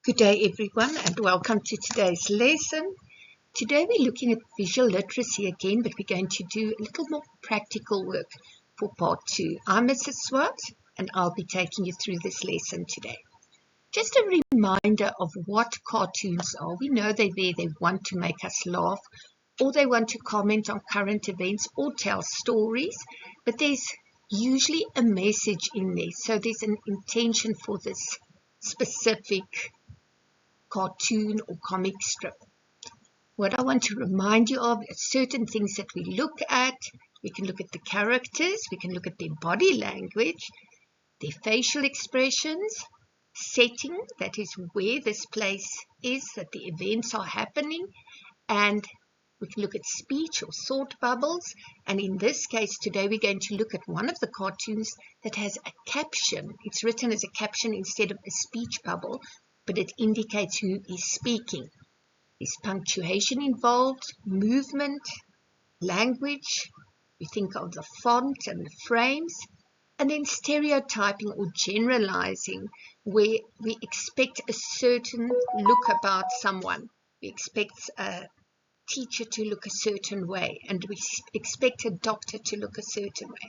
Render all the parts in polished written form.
Good day everyone and welcome to today's lesson. Today we're looking at visual literacy again, but we're going to do a little more practical work for part 2. I'm Mrs. Swart and I'll be taking you through this lesson today. Just a reminder of what cartoons are. We know they're there, they want to make us laugh, or they want to comment on current events or tell stories, but there's usually a message in there. So there's an intention for this specific cartoon or comic strip. What I want to remind you of is certain things that we look at. We can look at the characters, we can look at their body language, their facial expressions, setting, that is where this place is, that the events are happening, and we can look at speech or thought bubbles. And in this case today we're going to look at one of the cartoons that has a caption. It's written as a caption instead of a speech bubble, but it indicates who is speaking. There's punctuation involved, movement, language. We think of the font and the frames, and then stereotyping or generalizing, where we expect a certain look about someone. We expect a teacher to look a certain way, and we expect a doctor to look a certain way.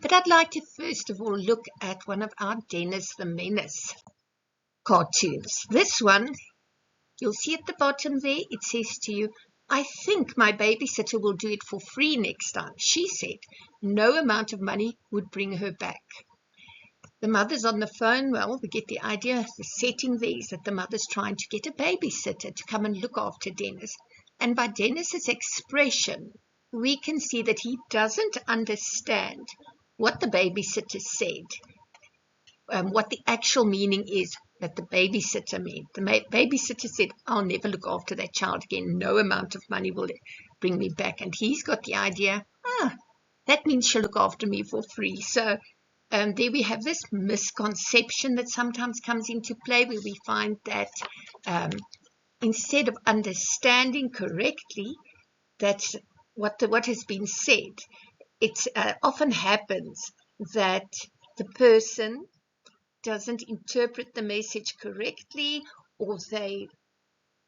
But I'd like to first of all look at one of our Dennis the Menace cartoons. This one, you'll see at the bottom there, it says to you, I think my babysitter will do it for free next time. She said no amount of money would bring her back. The mother's on the phone. Well, we get the idea. The setting there is that the mother's trying to get a babysitter to come and look after Dennis. And by Dennis's expression, we can see that he doesn't understand what the babysitter said, what the actual meaning is that the babysitter meant. The babysitter said, I'll never look after that child again. No amount of money will bring me back. And he's got the idea, that means she'll look after me for free. So there we have this misconception that sometimes comes into play, where we find that instead of understanding correctly that's what has been said, it often happens that the person doesn't interpret the message correctly, or they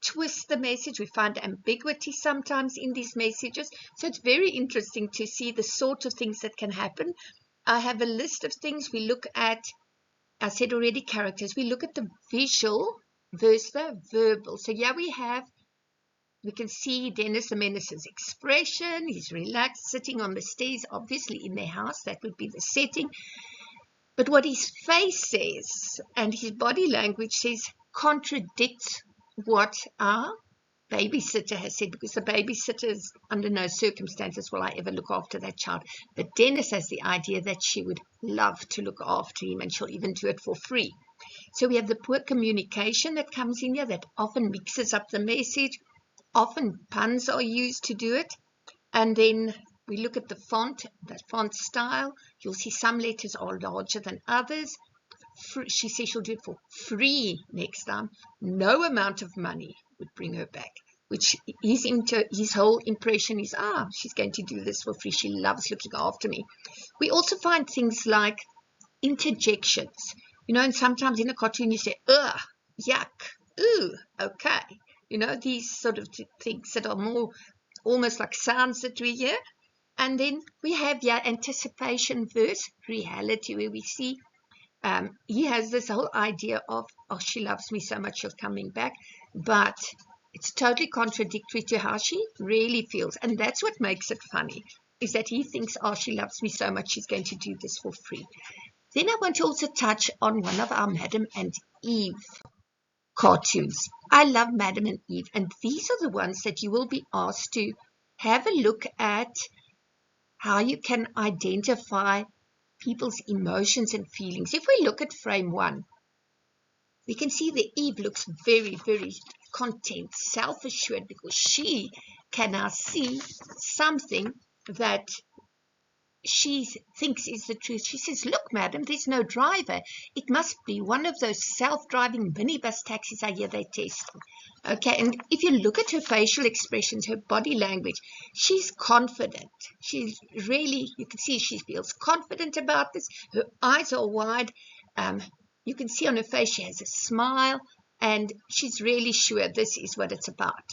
twist the message. We find ambiguity sometimes in these messages. So it's very interesting to see the sort of things that can happen. I have a list of things we look at. I said already characters. We look at the visual versus the verbal. So here we can see Dennis the Menace's expression. He's relaxed, sitting on the stairs, obviously in their house. That would be the setting. But what his face says and his body language says contradicts what our babysitter has said, because the babysitter is under no circumstances will I ever look after that child. But Dennis has the idea that she would love to look after him, and she'll even do it for free. So we have the poor communication that comes in here that often mixes up the message. Often puns are used to do it. And then we look at the font style. You'll see some letters are larger than others. She says she'll do it for free next time. No amount of money would bring her back, which his whole impression is, she's going to do this for free. She loves looking after me. We also find things like interjections. And sometimes in a cartoon you say, ugh, yuck, ooh, okay. These sort of things that are more almost like sounds that we hear. And then we have anticipation versus reality, where we see he has this whole idea of, she loves me so much, she's coming back. But it's totally contradictory to how she really feels. And that's what makes it funny, is that he thinks, she loves me so much, she's going to do this for free. Then I want to also touch on one of our Madam and Eve cartoons. I love Madam and Eve, and these are the ones that you will be asked to have a look at how you can identify people's emotions and feelings. If we look at frame 1, we can see that Eve looks very, very content, self-assured, because she can now see something that she thinks is the truth. She says, look, madam, there's no driver. It must be one of those self-driving minibus taxis I hear they're testing. Okay, and if you look at her facial expressions, her body language, she's confident. She's really, you can see she feels confident about this. Her eyes are wide. You can see on her face she has a smile. and she's really sure this is what it's about.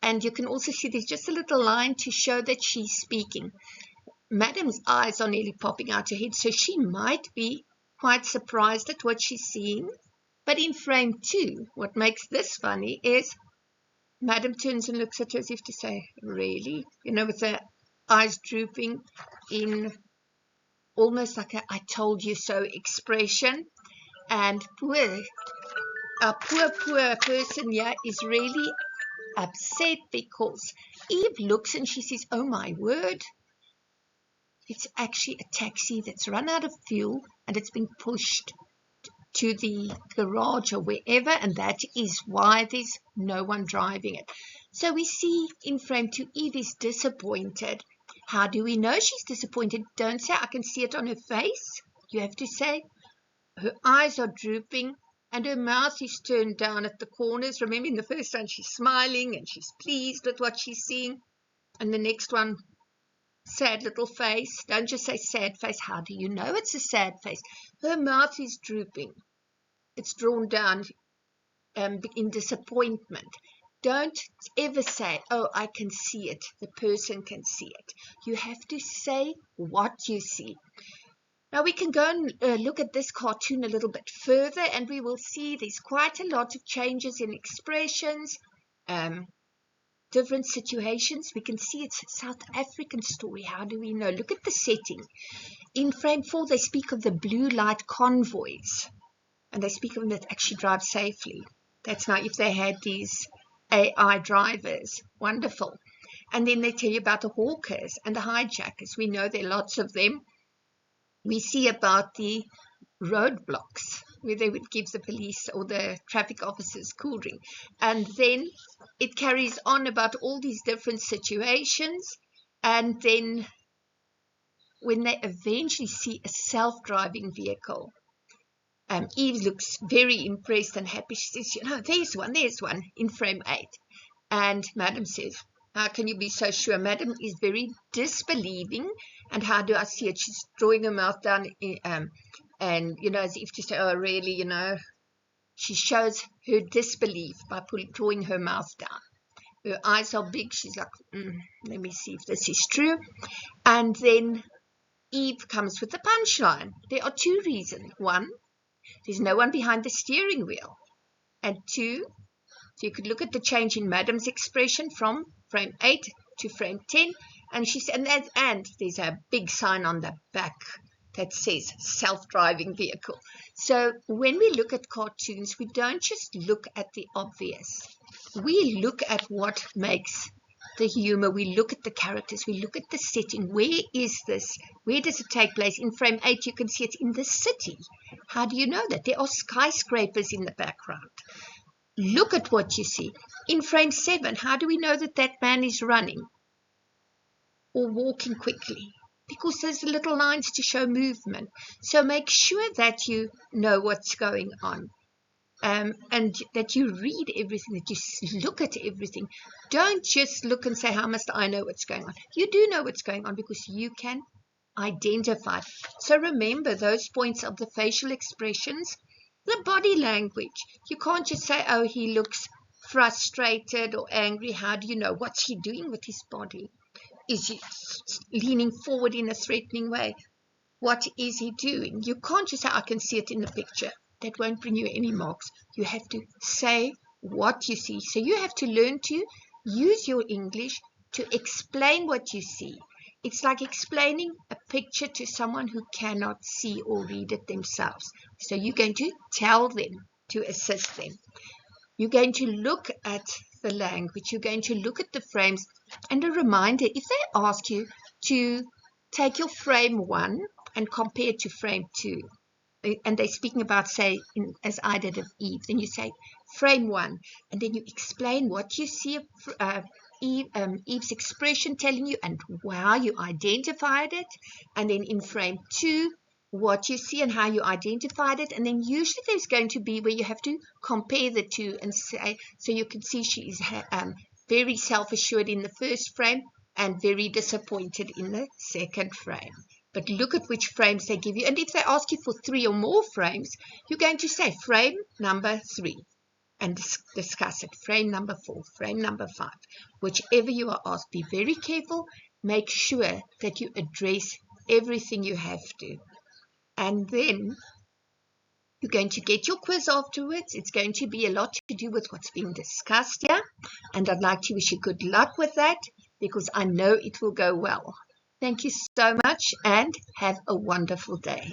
And you can also see there's just a little line to show that she's speaking. Madam's eyes are nearly popping out her head, so she might be quite surprised at what she's seeing. But in frame 2, what makes this funny is Madam turns and looks at her as if to say, really? You know, with her eyes drooping in almost like a I told you so expression. And our poor person here is really upset because Eve looks and she says, oh my word, it's actually a taxi that's run out of fuel and it's been pushed to the garage or wherever, and that is why there's no one driving it. So we see in frame 2, Eve is disappointed. How do we know she's disappointed? Don't say I can see it on her face. You have to say her eyes are drooping and her mouth is turned down at the corners. Remember, in the first one she's smiling and she's pleased with what she's seeing, and the next one, sad little face. Don't just say sad face. How do you know it's a sad face? Her mouth is drooping. It's drawn down in disappointment. Don't ever say, oh, I can see it. The person can see it. You have to say what you see. Now we can go and look at this cartoon a little bit further, and we will see there's quite a lot of changes in expressions, different situations. We can see it's a South African story. How do we know? Look at the setting. In frame 4, they speak of the blue light convoys, and they speak of them that actually drive safely. That's now if they had these AI drivers. Wonderful. And then they tell you about the hawkers and the hijackers. We know there are lots of them. We see about the roadblocks where they would give the police or the traffic officers cool drink. And then it carries on about all these different situations. And then when they eventually see a self-driving vehicle, Eve looks very impressed and happy. She says, you know, there's one in frame 8. And Madam says, how can you be so sure? Madam is very disbelieving. And how do I see it? She's drawing her mouth down and, you know, as if to say, oh, really, you know, she shows her disbelief by drawing her mouth down. Her eyes are big. She's like, let me see if this is true. And then Eve comes with the punchline. There are 2 reasons. 1, there's no one behind the steering wheel. And 2, so you could look at the change in Madam's expression from frame 8 to frame 10. And she said, and there's a big sign on the back that says self-driving vehicle. So when we look at cartoons, we don't just look at the obvious. We look at what makes the humor. We look at the characters. We look at the setting. Where is this? Where does it take place? In frame 8, you can see it in the city. How do you know that? There are skyscrapers in the background. Look at what you see. In frame 7, how do we know that that man is running or walking quickly? Because there's little lines to show movement. So make sure that you know what's going on. And that you read everything, that you look at everything. Don't just look and say, how must I know what's going on? You do know what's going on because you can identify. So remember those points of the facial expressions, the body language. You can't just say, oh, he looks frustrated or angry. How do you know? What's he doing with his body? Is he leaning forward in a threatening way? What is he doing? You can't just say, I can see it in the picture. That won't bring you any marks. You have to say what you see. So you have to learn to use your English to explain what you see. It's like explaining a picture to someone who cannot see or read it themselves. So you're going to tell them to assist them. You're going to look at the language. You're going to look at the frames. And a reminder, if they ask you to take your frame 1 and compare it to frame 2, and they're speaking about, say, as I did of Eve, then you say frame 1, and then you explain what you see of Eve's expression telling you and how you identified it, and then in frame 2, what you see and how you identified it, and then usually there's going to be where you have to compare the 2 and say, so you can see she is very self-assured in the first frame and very disappointed in the second frame. But look at which frames they give you. And if they ask you for 3 or more frames, you're going to say frame number 3. and discuss it. Frame number 4, frame number 5, whichever you are asked, be very careful. Make sure that you address everything you have to. And then you're going to get your quiz afterwards. It's going to be a lot to do with what's being discussed here. And I'd like to wish you good luck with that, because I know it will go well. Thank you so much and have a wonderful day.